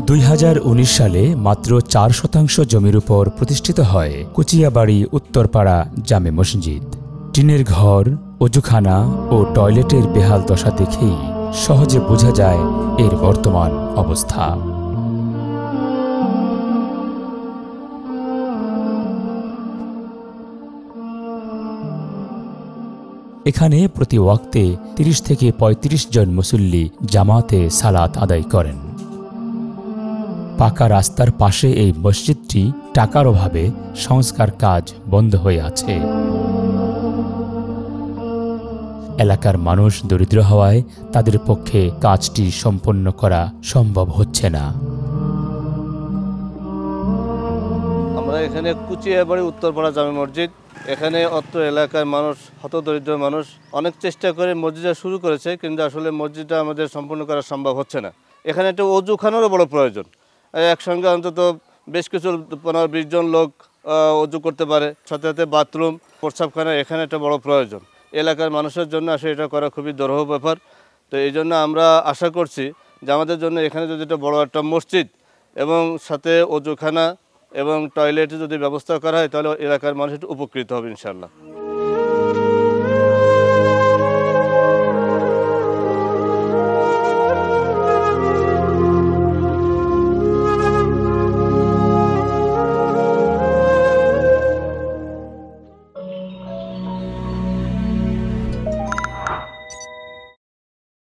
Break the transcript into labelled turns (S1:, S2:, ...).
S1: 2019 সালে মাত্র 4% জমির উপর প্রতিষ্ঠিত হয় কুচিয়াবাড়ি উত্তরপাড়া জামে মসজিদ। টিনের ঘর, অজুখানা ও টয়লেটের বেহাল দশা দেখেই সহজে বোঝা যায় এর বর্তমান অবস্থা। এখানে প্রতি ওয়াক্তে 30 থেকে 35 জন মুসল্লি জামাতে সালাত আদায় করেন। পাকা রাস্তার পাশে এই মসজিদটি টাকার অভাবে সংস্কার কাজ বন্ধ হয়ে আছে। এলাকার মানুষ দরিদ্র হওয়ায় তাদের পক্ষে কাজটি সম্পন্ন করা সম্ভব হচ্ছে না।
S2: আমরা এখানে কুচিয়াবাড়ি উত্তরপাড়া জামে মসজিদ, এখানে অত্র এলাকার মানুষ, হতদরিদ্র মানুষ অনেক চেষ্টা করে মসজিদটা শুরু করেছে, কিন্তু আসলে মসজিদটা আমাদের সম্পূর্ণ করা সম্ভব হচ্ছে না। এখানে একটা অজুখানারও বড় প্রয়োজন। একসঙ্গে অন্তত বেশ কিছু 15-20 জন লোক অজু করতে পারে, সাথে সাথে বাথরুম, প্রস্রাবখানা এখানে একটা বড় প্রয়োজন। এলাকার মানুষের জন্য আসলে এটা করা খুবই দুরূহ ব্যাপার। তো এই জন্য আমরা আশা করছি যে আমাদের জন্য এখানে যদি একটা বড় একটা মসজিদ এবং সাথে অজুখানা এবং টয়লেটের যদি ব্যবস্থা করা হয়, তাহলে এলাকার মানুষ একটু উপকৃত হবে ইনশাআল্লাহ।